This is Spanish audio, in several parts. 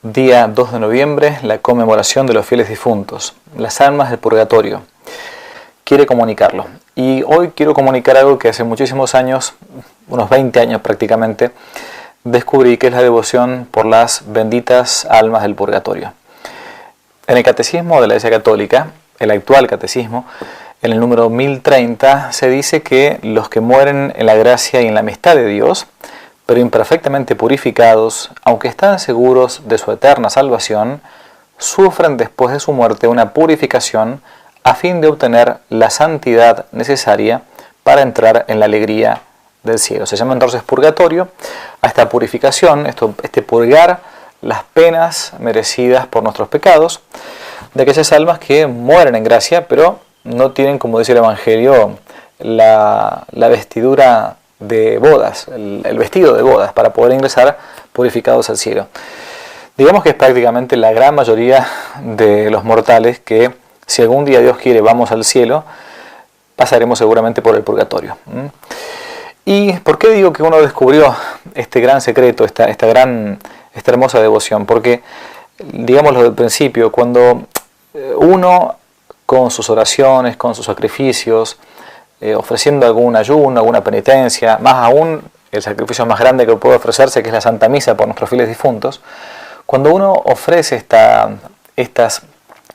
Día 2 de noviembre, la conmemoración de los fieles difuntos, las almas del purgatorio. Quiere comunicarlo. Y hoy quiero comunicar algo que hace muchísimos años, unos 20 años prácticamente, descubrí, que es la devoción por las benditas almas del purgatorio. En el Catecismo de la Iglesia Católica, el actual Catecismo, en el número 1030, se dice que los que mueren en la gracia y en la amistad de Dios, pero imperfectamente purificados, aunque están seguros de su eterna salvación, sufren después de su muerte una purificación a fin de obtener la santidad necesaria para entrar en la alegría del cielo. Se llama entonces purgatorio a esta purificación, este purgar las penas merecidas por nuestros pecados, de aquellas almas que mueren en gracia, pero no tienen, como dice el Evangelio, la vestidura de bodas, el vestido de bodas, para poder ingresar purificados al cielo. Digamos que es prácticamente la gran mayoría de los mortales que, si algún día Dios quiere, vamos al cielo, pasaremos seguramente por el purgatorio. ¿Y por qué digo que uno descubrió este gran secreto, esta hermosa devoción? Porque, digámoslo del principio, cuando uno con sus oraciones, con sus sacrificios, ofreciendo algún ayuno, alguna penitencia, más aún el sacrificio más grande que puede ofrecerse, que es la Santa Misa por nuestros fieles difuntos, cuando uno ofrece estas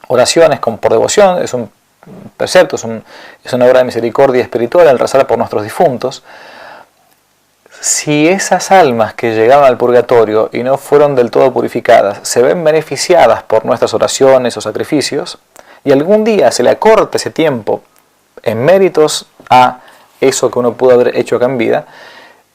oraciones por devoción, es un precepto, es una obra de misericordia espiritual el rezar por nuestros difuntos. Si esas almas que llegaron al purgatorio y no fueron del todo purificadas se ven beneficiadas por nuestras oraciones o sacrificios, y algún día se le acorta ese tiempo en méritos a eso que uno pudo haber hecho acá en vida,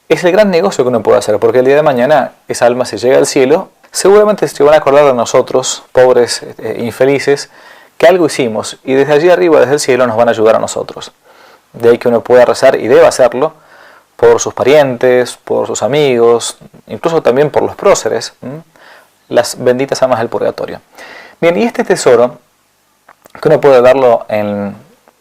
es el gran negocio que uno puede hacer, porque el día de mañana esa alma se llega al cielo, seguramente se van a acordar de nosotros, pobres infelices, que algo hicimos, y desde allí arriba, desde el cielo, nos van a ayudar a nosotros. De ahí que uno pueda rezar, y debe hacerlo, por sus parientes, por sus amigos, incluso también por los próceres, las benditas almas del purgatorio. Bien, y este tesoro, que uno puede verlo en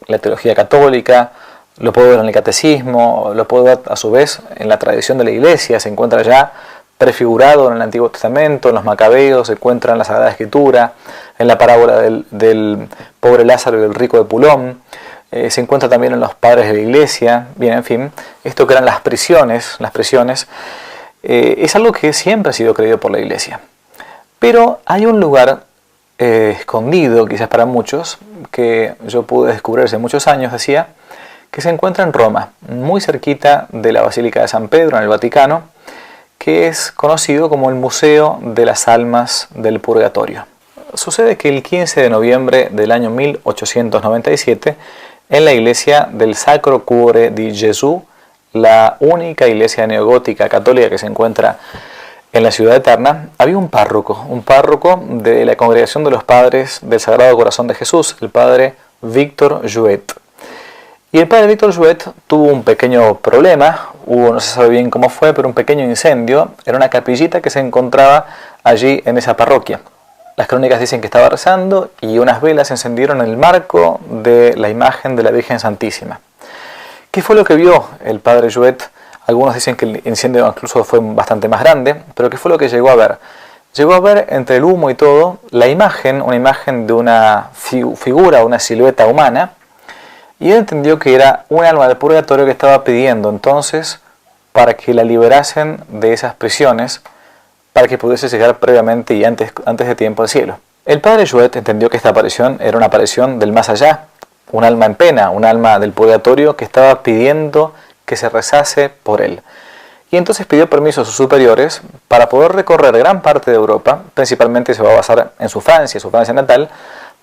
la teología católica, lo puede ver en el catecismo, lo puede ver a su vez en la tradición de la Iglesia, se encuentra ya prefigurado en el Antiguo Testamento, en los Macabeos, se encuentra en la Sagrada Escritura, en la parábola del pobre Lázaro y del rico de Pulón, se encuentra también en los padres de la Iglesia. Bien, en fin, esto que eran las prisiones, es algo que siempre ha sido creído por la Iglesia. Pero hay un lugar escondido, quizás para muchos, que yo pude descubrir hace muchos años, decía, que se encuentra en Roma, muy cerquita de la Basílica de San Pedro, en el Vaticano, que es conocido como el Museo de las Almas del Purgatorio. Sucede que el 15 de noviembre del año 1897, en la iglesia del Sacro Cuore di Gesù, la única iglesia neogótica católica que se encuentra en la Ciudad Eterna, había un párroco de la Congregación de los Padres del Sagrado Corazón de Jesús, el padre Víctor Jouet. Y el padre Víctor Jouet tuvo un pequeño problema, no se sabe bien cómo fue, pero un pequeño incendio. Era una capillita que se encontraba allí en esa parroquia. Las crónicas dicen que estaba rezando y unas velas se encendieron en el marco de la imagen de la Virgen Santísima. ¿Qué fue lo que vio el padre Jouet? Algunos dicen que el incendio incluso fue bastante más grande, pero ¿qué fue lo que llegó a ver? Llegó a ver entre el humo y todo una imagen de una figura, una silueta humana, y él entendió que era un alma del purgatorio que estaba pidiendo entonces para que la liberasen de esas prisiones, para que pudiese llegar previamente y antes de tiempo al cielo. El padre Jouet entendió que esta aparición era una aparición del más allá, un alma en pena, un alma del purgatorio que estaba pidiendo que se rezase por él. Y entonces pidió permiso a sus superiores para poder recorrer gran parte de Europa, principalmente se va a basar en su Francia natal,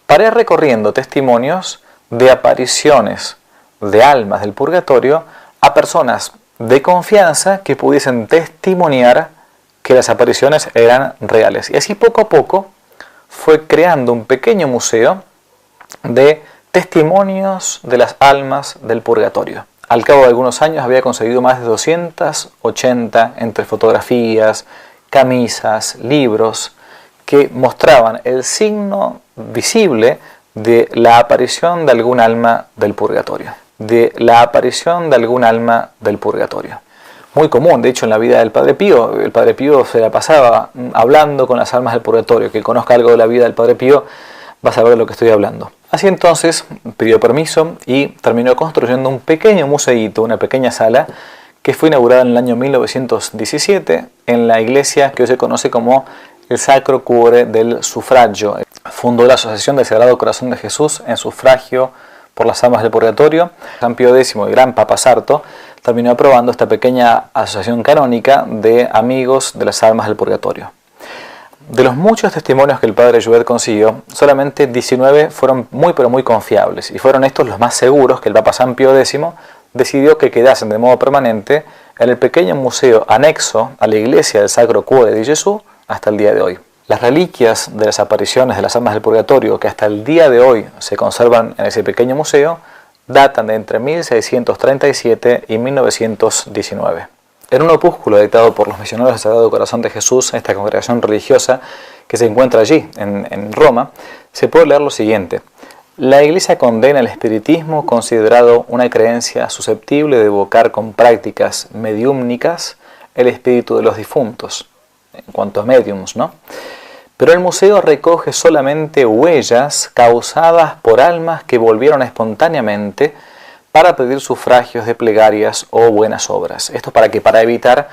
para ir recorriendo testimonios de apariciones de almas del purgatorio a personas de confianza que pudiesen testimoniar que las apariciones eran reales. Y así poco a poco fue creando un pequeño museo de testimonios de las almas del purgatorio. Al cabo de algunos años había conseguido más de 280 entre fotografías, camisas, libros, que mostraban el signo visible de la aparición de algún alma del purgatorio. muy común, de hecho, en la vida del Padre Pío. El Padre Pío se la pasaba hablando con las almas del purgatorio. Que conozca algo de la vida del Padre Pío va a saber de lo que estoy hablando. Así entonces pidió permiso y terminó construyendo un pequeño museíto, una pequeña sala, que fue inaugurada en el año 1917 en la iglesia que hoy se conoce como el Sacro Cuore del Sufragio. Fundó la Asociación del Sagrado Corazón de Jesús en sufragio por las almas del purgatorio. San Pío X, el gran Papa Sarto, terminó aprobando esta pequeña asociación canónica de amigos de las almas del purgatorio. De los muchos testimonios que el padre Joubert consiguió, solamente 19 fueron muy pero muy confiables, y fueron estos los más seguros que el Papa San Pío X decidió que quedasen de modo permanente en el pequeño museo anexo a la iglesia del Sacro Cuore di Gesù hasta el día de hoy. Las reliquias de las apariciones de las almas del purgatorio que hasta el día de hoy se conservan en ese pequeño museo datan de entre 1637 y 1919. En un opúsculo editado por los misioneros del Sagrado Corazón de Jesús, esta congregación religiosa que se encuentra allí, en Roma, se puede leer lo siguiente: la Iglesia condena el espiritismo considerado una creencia susceptible de evocar con prácticas mediúmnicas el espíritu de los difuntos, en cuanto a mediums, ¿no? Pero el museo recoge solamente huellas causadas por almas que volvieron espontáneamente para pedir sufragios de plegarias o buenas obras. Esto para evitar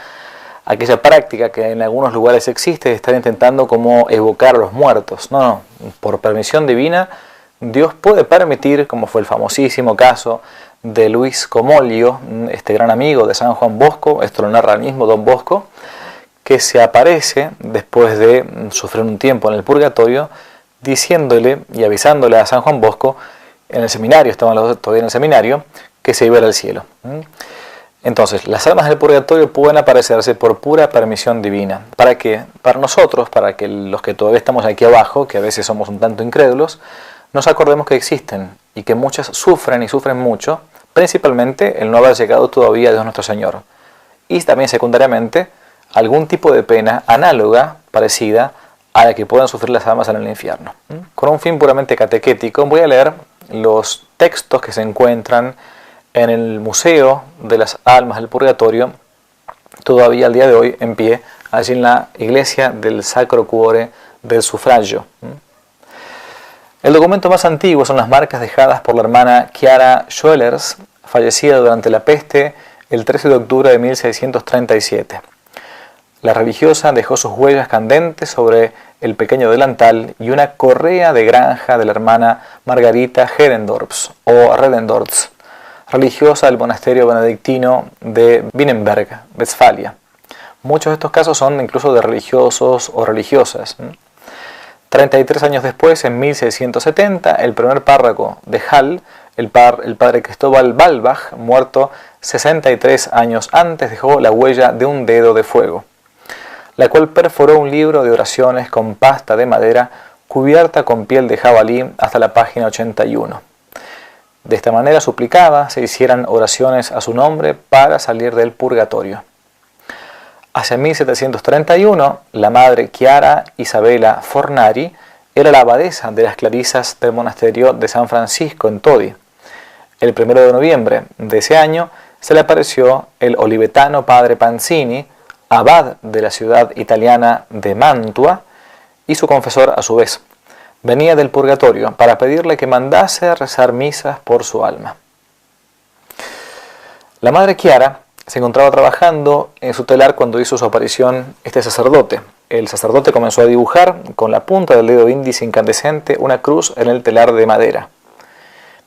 aquella práctica que en algunos lugares existe de estar intentando como evocar a los muertos. No, por permisión divina, Dios puede permitir, como fue el famosísimo caso de Luis Comolio, este gran amigo de San Juan Bosco, esto lo narra el mismo Don Bosco, que se aparece después de sufrir un tiempo en el purgatorio, diciéndole y avisándole a San Juan Bosco, en el seminario, estaban los dos todavía en el seminario, que se iba al cielo. Entonces, las almas del purgatorio pueden aparecerse por pura permisión divina. ¿Para qué? Para nosotros, para que los que todavía estamos aquí abajo, que a veces somos un tanto incrédulos, nos acordemos que existen y que muchas sufren y sufren mucho, principalmente el no haber llegado todavía a Dios nuestro Señor. Y también secundariamente, algún tipo de pena análoga, parecida a la que puedan sufrir las almas en el infierno. Con un fin puramente catequético, voy a leer los textos que se encuentran en el Museo de las Almas del Purgatorio, todavía al día de hoy en pie, allí en la iglesia del Sacro Cuore del Sufragio. El documento más antiguo son las marcas dejadas por la hermana Chiara Schoellers, fallecida durante la peste el 13 de octubre de 1637. La religiosa dejó sus huellas candentes sobre el pequeño delantal y una correa de granja de la hermana Margarita Herendorps o Redendorps, religiosa del monasterio benedictino de Wittenberg, Westfalia. Muchos de estos casos son incluso de religiosos o religiosas. 33 años después, en 1670, el primer párroco de Hall, el padre Cristóbal Balbach, muerto 63 años antes, dejó la huella de un dedo de fuego, la cual perforó un libro de oraciones con pasta de madera cubierta con piel de jabalí hasta la página 81. De esta manera suplicaba se hicieran oraciones a su nombre para salir del purgatorio. Hacia 1731, la madre Chiara Isabella Fornari era la abadesa de las clarisas del monasterio de San Francisco en Todi. El 1 de noviembre de ese año se le apareció el olivetano padre Panzini, abad de la ciudad italiana de Mantua, y su confesor a su vez. Venía del purgatorio para pedirle que mandase a rezar misas por su alma. La madre Chiara se encontraba trabajando en su telar cuando hizo su aparición este sacerdote. El sacerdote comenzó a dibujar con la punta del dedo índice incandescente una cruz en el telar de madera.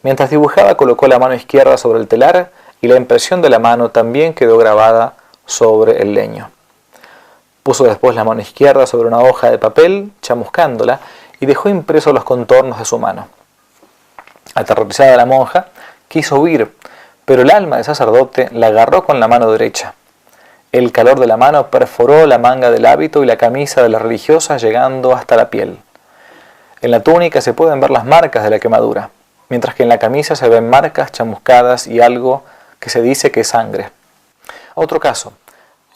Mientras dibujaba, colocó la mano izquierda sobre el telar y la impresión de la mano también quedó grabada sobre el leño. Puso después la mano izquierda sobre una hoja de papel, chamuscándola, y dejó impresos los contornos de su mano. Aterrorizada la monja, quiso huir, pero el alma del sacerdote la agarró con la mano derecha. El calor de la mano perforó la manga del hábito y la camisa de la religiosa, llegando hasta la piel. En la túnica se pueden ver las marcas de la quemadura, mientras que en la camisa se ven marcas chamuscadas y algo que se dice que es sangre. Otro caso.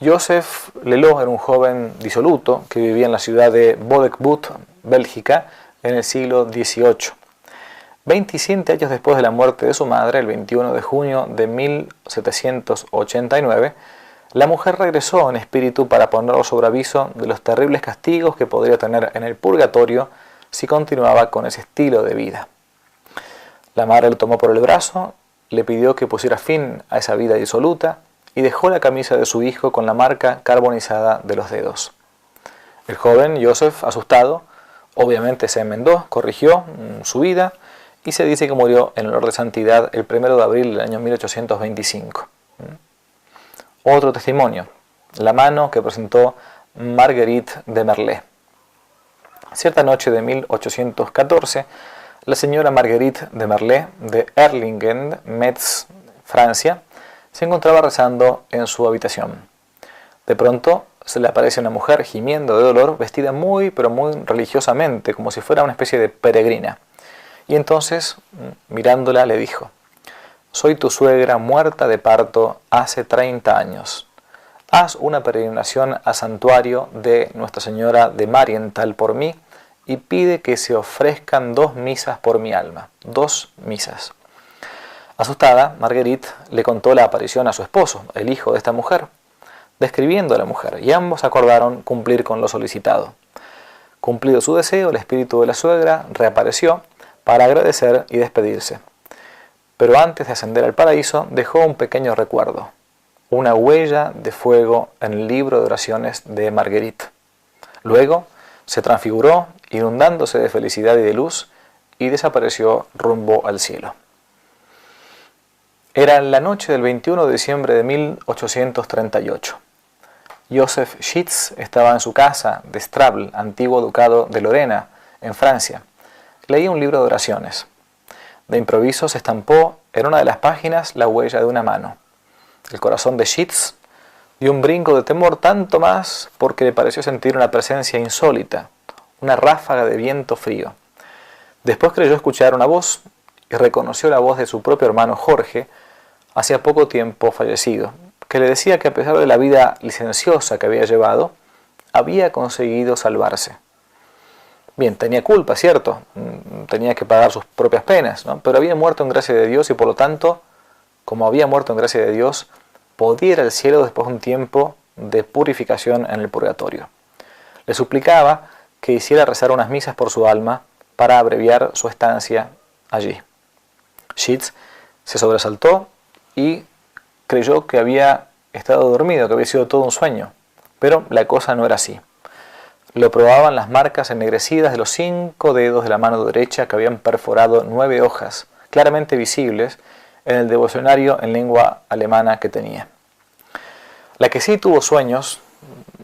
Joseph Lelot era un joven disoluto que vivía en la ciudad de Bodekboot, Bélgica, en el siglo XVIII. 27 años después de la muerte de su madre, el 21 de junio de 1789, La mujer regresó en espíritu para ponerlo sobre aviso de los terribles castigos que podría tener en el purgatorio si continuaba con ese estilo de vida. La madre lo tomó por el brazo, le pidió que pusiera fin a esa vida disoluta y dejó la camisa de su hijo con la marca carbonizada de los dedos. El joven Joseph, asustado, obviamente se enmendó, corrigió su vida y se dice que murió en olor de santidad el 1 de abril del año 1825. Otro testimonio, la mano que presentó Marguerite de Merlet. Cierta noche de 1814, la señora Marguerite de Merlet de Erlingen, Metz, Francia, se encontraba rezando en su habitación. De pronto se le aparece una mujer gimiendo de dolor, vestida muy religiosamente, como si fuera una especie de peregrina. Y entonces, mirándola, le dijo: «Soy tu suegra muerta de parto hace 30 años. Haz una peregrinación al santuario de Nuestra Señora de Marienthal por mí y pide que se ofrezcan 2 misas por mi alma». 2 misas. Asustada, Marguerite le contó la aparición a su esposo, el hijo de esta mujer, describiendo a la mujer, y ambos acordaron cumplir con lo solicitado. Cumplido su deseo, el espíritu de la suegra reapareció para agradecer y despedirse. Pero antes de ascender al paraíso, dejó un pequeño recuerdo, una huella de fuego en el libro de oraciones de Marguerite. Luego se transfiguró, inundándose de felicidad y de luz, y desapareció rumbo al cielo. Era la noche del 21 de diciembre de 1838. Joseph Schitz estaba en su casa de Strable, antiguo ducado de Lorena, en Francia. Leía un libro de oraciones. De improviso se estampó en una de las páginas la huella de una mano. El corazón de Schitz dio un brinco de temor, tanto más porque le pareció sentir una presencia insólita, una ráfaga de viento frío. Después creyó escuchar una voz y reconoció la voz de su propio hermano Jorge, hacía poco tiempo fallecido, que le decía que a pesar de la vida licenciosa que había llevado, había conseguido salvarse. Bien, tenía culpa, cierto, tenía que pagar sus propias penas, ¿no? Pero había muerto en gracia de Dios y por lo tanto, como había muerto en gracia de Dios, podía ir al cielo después de un tiempo de purificación en el purgatorio. Le suplicaba que hiciera rezar unas misas por su alma para abreviar su estancia allí. Schitz se sobresaltó y creyó que había estado dormido, que había sido todo un sueño, pero la cosa no era así. Lo probaban las marcas ennegrecidas de los 5 dedos de la mano derecha que habían perforado 9 hojas, claramente visibles en el devocionario en lengua alemana que tenía. La que sí tuvo sueños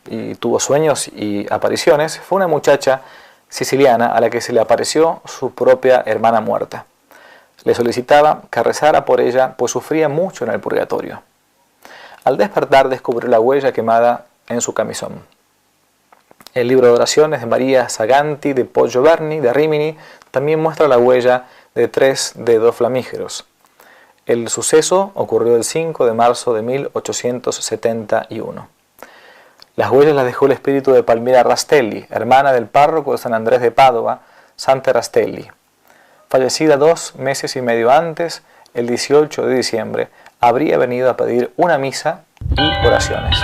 y apariciones fue una muchacha siciliana a la que se le apareció su propia hermana muerta. Le solicitaba que rezara por ella, pues sufría mucho en el purgatorio. Al despertar descubrió la huella quemada en su camisón. El libro de oraciones de María Saganti de Poggioverni de Rimini también muestra la huella de 3 dedos flamígeros. El suceso ocurrió el 5 de marzo de 1871. Las huellas las dejó el espíritu de Palmira Rastelli, hermana del párroco de San Andrés de Padova, Sante Rastelli. Fallecida 2 meses y medio antes, el 18 de diciembre, habría venido a pedir una misa y oraciones.